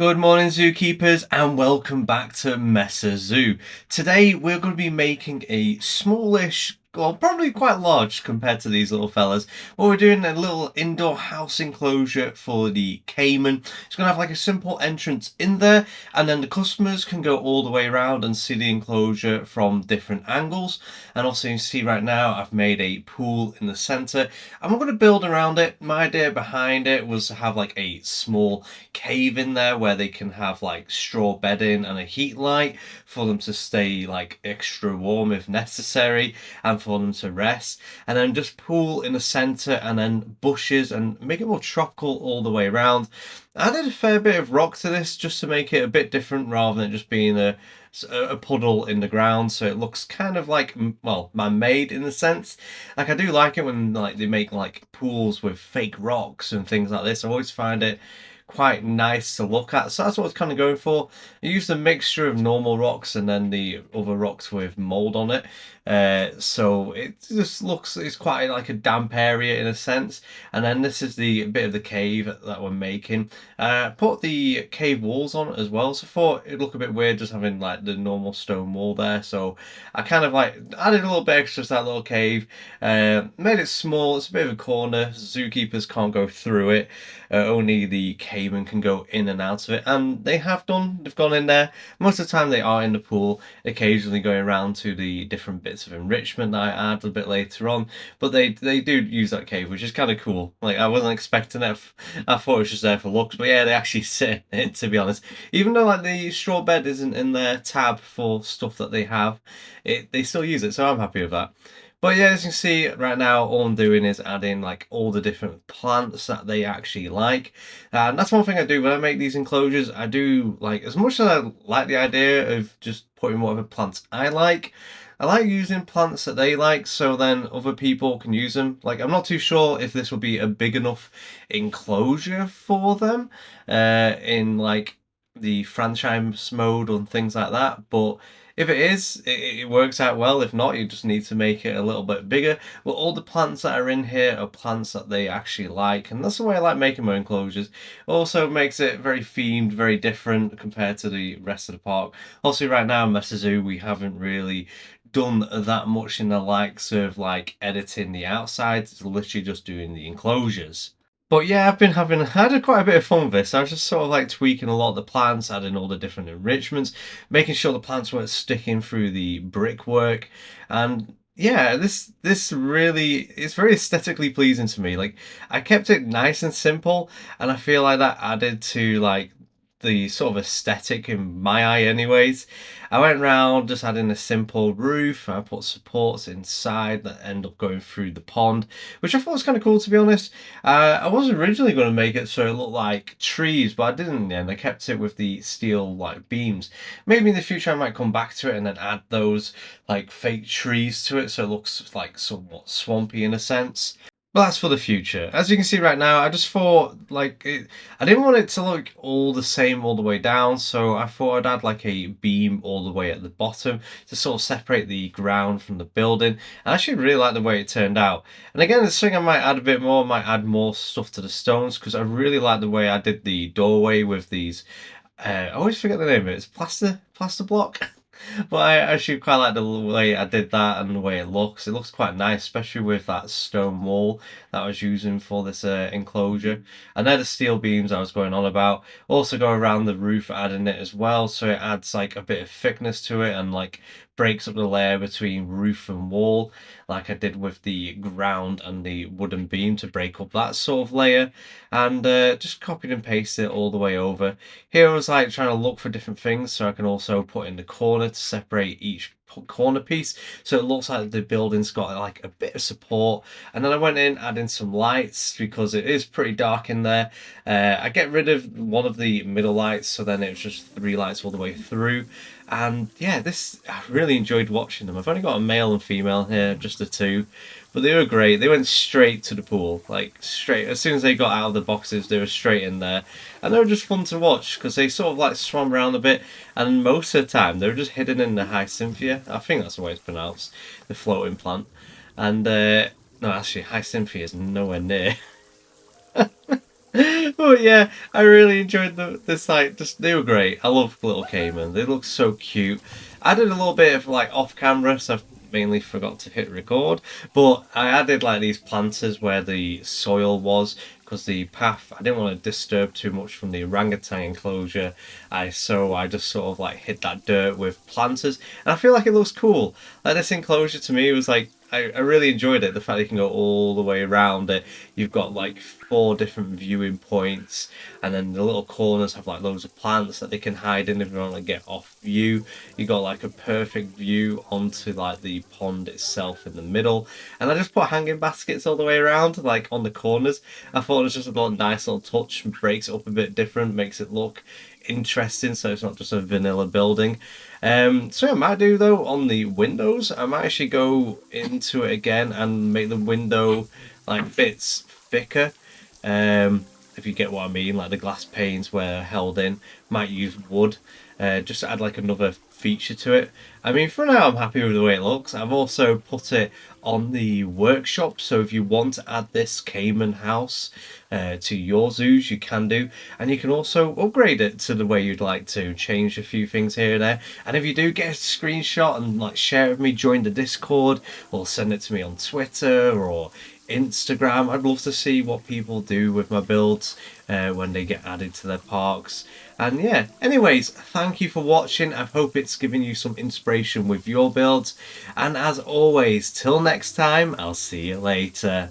Good morning, zookeepers, and welcome back to Mesa Zoo. Today, we're going to be making a smallish, well, probably quite large compared to these little fellas. Well, we're doing a little indoor house enclosure for the caiman. It's going to have like a simple entrance in there, and then the customers can go all the way around and see the enclosure from different angles. And also, you see right now, I've made a pool in the center, and we're going to build around it. My idea behind it was to have like a small cave in there where they can have like straw bedding and a heat light for them to stay like extra warm if necessary and for them to rest, and then just pool in the center and then bushes and make it more tropical all the way around. I added a fair bit of rock to this just to make it a bit different rather than just being a puddle in the ground, so it looks kind of like, well, man-made in a sense. Like, I do like it when like they make like pools with fake rocks and things like this. I always find it quite nice to look at, so that's what I was kind of going for. I used a mixture of normal rocks and then the other rocks with mold on it, so it just looks, it's quite like a damp area in a sense. And then this is the bit of the cave that we're making. Put the cave walls on as well, so I thought it'd look a bit weird just having like the normal stone wall there, so I kind of like added a little bit extra to that little cave. Made it small, it's a bit of a corner, zookeepers can't go through it, only the caiman can go in and out of it, and they have done, they've gone in there. Most of the time they are in the pool, occasionally going around to the different bits of enrichment that I add a bit later on, but they do use that cave, which is kind of cool. Like, I wasn't expecting it, I thought it was just there for looks, but yeah, they actually sit in it, to be honest. Even though like the straw bed isn't in their tab for stuff that they have, they still use it, so I'm happy with that. But yeah, as you can see right now, all I'm doing is adding like all the different plants that they actually like. And that's one thing I do when I make these enclosures. I do, like, as much as I like the idea of just putting whatever plants I like using plants that they like so then other people can use them. Like, I'm not too sure if this will be a big enough enclosure for them in like the franchise mode and things like that, but if it is, it works out well. If not, you just need to make it a little bit bigger. But all the plants that are in here are plants that they actually like, and that's the way I like making my enclosures. Also makes it very themed, very different compared to the rest of the park. Also, right now in Mesa Zoo, we haven't really done that much in the likes of like editing the outsides. It's literally just doing the enclosures. But yeah, I had quite a bit of fun with this. I was just sort of like tweaking a lot of the plants, adding all the different enrichments, making sure the plants weren't sticking through the brickwork. And yeah, this really is very aesthetically pleasing to me. Like, I kept it nice and simple, and I feel like that added to like the sort of aesthetic in my eye anyways. I went round just adding a simple roof. I put supports inside that end up going through the pond, which I thought was kind of cool, to be honest. I was originally going to make it so it looked like trees, but I didn't in the end. I kept it with the steel like beams. Maybe in the future I might come back to it and then add those like fake trees to it so it looks like somewhat swampy in a sense. But that's for the future. As you can see right now, I just thought like I didn't want it to look all the same all the way down, so I thought I'd add like a beam all the way at the bottom to sort of separate the ground from the building. I actually really like the way it turned out. And again, this thing I might add a bit more, might add more stuff to the stones because I really like the way I did the doorway with these. I always forget the name of it. It's plaster block. But I actually quite like the way I did that and the way it looks. It looks quite nice, especially with that stone wall that I was using for this enclosure. And they're the steel beams I was going on about. Also go around the roof adding it as well, so it adds like a bit of thickness to it and like breaks up the layer between roof and wall, like I did with the ground and the wooden beam to break up that sort of layer. And just copied and pasted it all the way over. Here I was like trying to look for different things so I can also put in the corner to separate each corner piece so it looks like the building's got like a bit of support. And then I went in adding some lights because it is pretty dark in there. I get rid of one of the middle lights, so then it was just 3 lights all the way through. And yeah, this, I really enjoyed watching them. I've only got a male and female here, just the two, but they were great. They went straight to the pool, like straight as soon as they got out of the boxes, they were straight in there, and they were just fun to watch because they sort of like swam around a bit, and most of the time they were just hidden in the hyacinthia. I think that's the way it's pronounced, the floating plant. And no, actually, hyacinthia is nowhere near. But yeah, I really enjoyed the site. Just they were great. I love little Cayman. They look so cute. I did a little bit of like off camera, so I've mainly forgot to hit record. But I added like these planters where the soil was because the path I didn't want to disturb too much from the orangutan enclosure. I just sort of like hit that dirt with planters, and I feel like it looks cool. Like this enclosure to me was like I really enjoyed it. The fact you can go all the way around it. You've got like four different viewing points, and then the little corners have like loads of plants that they can hide in if you want to get off view. You got like a perfect view onto like the pond itself in the middle, and I just put hanging baskets all the way around, like on the corners. I thought it was just a little nice little touch, breaks it up a bit different, makes it look interesting, so it's not just a vanilla building. So yeah, I might do though on the windows. I might actually go into it again and make the window like bits thicker. If you get what I mean, like the glass panes were held in. Might use wood, just to add like another feature to it. I mean, for now, I'm happy with the way it looks. I've also put it on the workshop, so if you want to add this Cayman house to your zoos, you can do, and you can also upgrade it to the way you'd like to, change a few things here and there. And if you do get a screenshot and like share it with me, join the Discord, or send it to me on Twitter or Instagram. I'd love to see what people do with my builds when they get added to their parks. And yeah, anyways, thank you for watching. I hope it's given you some inspiration with your builds. And as always, till next time, I'll see you later.